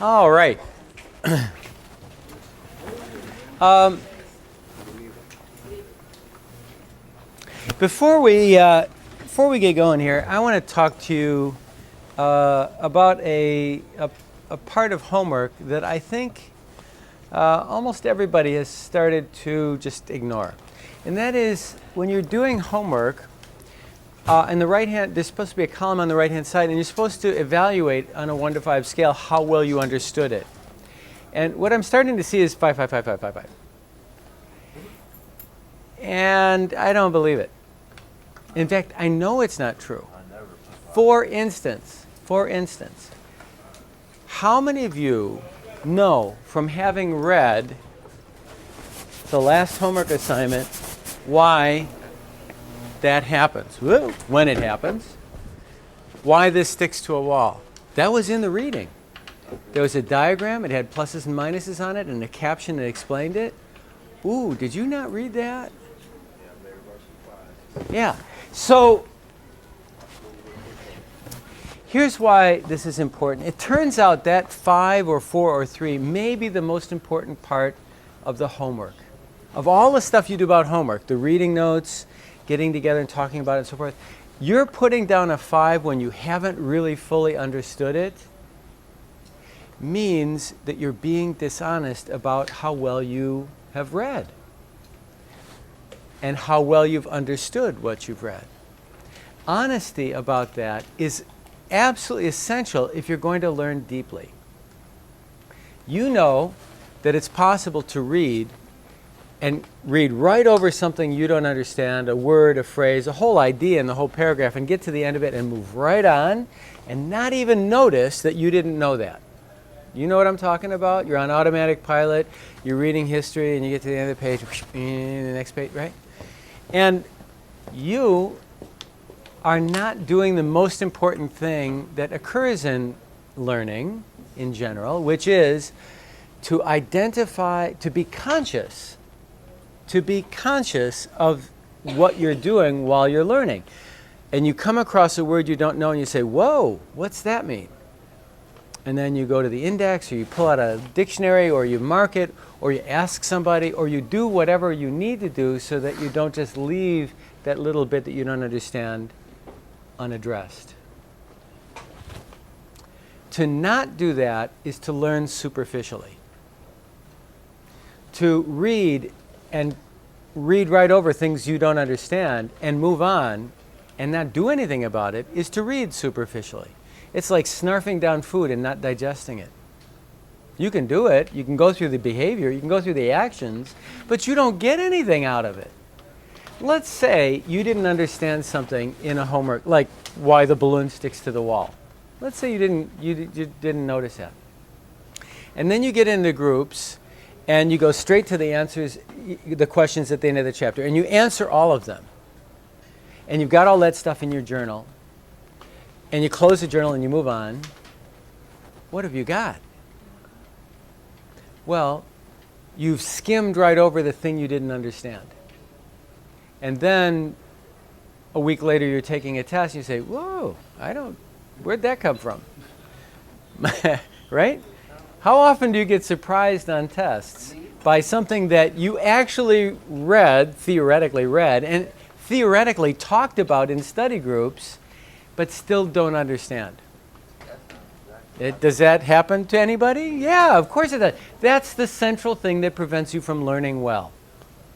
All right. um, before we get going here, I want to talk to you about a part of homework that I think almost everybody has started to just ignore, and that is when you're doing homework. In the right hand, there's supposed to be a column on the right hand side, and you're supposed to evaluate on a 1 to 5 scale how well you understood it. And what I'm starting to see is 5, 5, 5, 5, 5, 5. And I don't believe it. In fact, I know it's not true. For instance, how many of you know from having read the last homework assignment why that happens, when it happens, why this sticks to a wall? That was in the reading. There was a diagram, it had pluses and minuses on it, and a caption that explained it. Ooh, did you not read that? Yeah. So here's why this is important. It turns out that 5 or 4 or 3 may be the most important part of the homework. Of all the stuff you do about homework, the reading notes, getting together and talking about it and so forth, you're putting down a 5 when you haven't really fully understood it means that you're being dishonest about how well you have read and how well you've understood what you've read. Honesty about that is absolutely essential if you're going to learn deeply. You know that it's possible to read and read right over something you don't understand, a word, a phrase, a whole idea in the whole paragraph, and get to the end of it and move right on and not even notice that you didn't know that. You know what I'm talking about? You're on automatic pilot, you're reading history, and you get to the end of the page, and the next page, right? And you are not doing the most important thing that occurs in learning in general, which is to identify, to be conscious of what you're doing while you're learning. And you come across a word you don't know and you say, whoa, what's that mean? And then you go to the index, or you pull out a dictionary, or you mark it, or you ask somebody, or you do whatever you need to do so that you don't just leave that little bit that you don't understand unaddressed. To not do that is to learn superficially. To read right over things you don't understand and move on and not do anything about it is to read superficially. It's like snarfing down food and not digesting it. You can do it, you can go through the behavior, you can go through the actions, but you don't get anything out of it. Let's say you didn't understand something in a homework, like why the balloon sticks to the wall. Let's say you didn't notice that. And then you get into groups and you go straight to the answers, the questions at the end of the chapter, and you answer all of them. And you've got all that stuff in your journal, and you close the journal and you move on. What have you got? Well, you've skimmed right over the thing you didn't understand. And then a week later you're taking a test and you say, whoa, where'd that come from? Right? How often do you get surprised on tests by something that you actually theoretically read, and theoretically talked about in study groups, but still don't understand? Does that happen to anybody? Yeah, of course it does. That's the central thing that prevents you from learning well.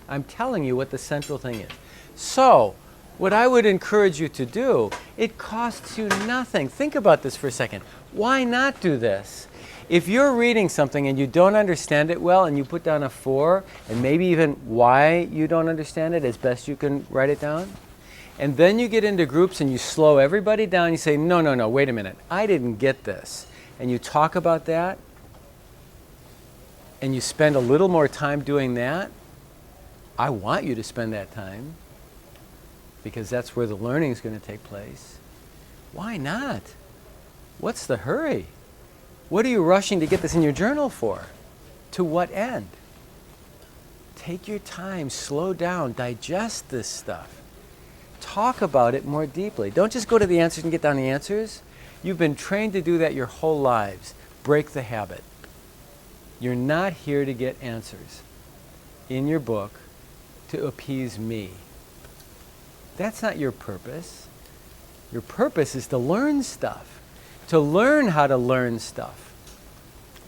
I'm telling you what the central thing is. So, what I would encourage you to do, it costs you nothing. Think about this for a second. Why not do this? If you're reading something and you don't understand it well and you put down a 4, and maybe even why you don't understand it as best you can write it down, and then you get into groups and you slow everybody down, you say, no, wait a minute, I didn't get this. And you talk about that, and you spend a little more time doing that. I want you to spend that time, because that's where the learning is going to take place. Why not? What's the hurry? What are you rushing to get this in your journal for? To what end? Take your time, slow down, digest this stuff. Talk about it more deeply. Don't just go to the answers and get down the answers. You've been trained to do that your whole lives. break the habit. You're not here to get answers in your book to appease me. That's not your purpose. Your purpose is to learn stuff, to learn how to learn stuff.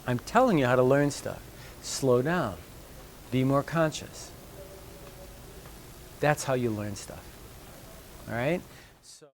I'm telling you how to learn stuff. Slow down. Be more conscious. That's how you learn stuff. All right? So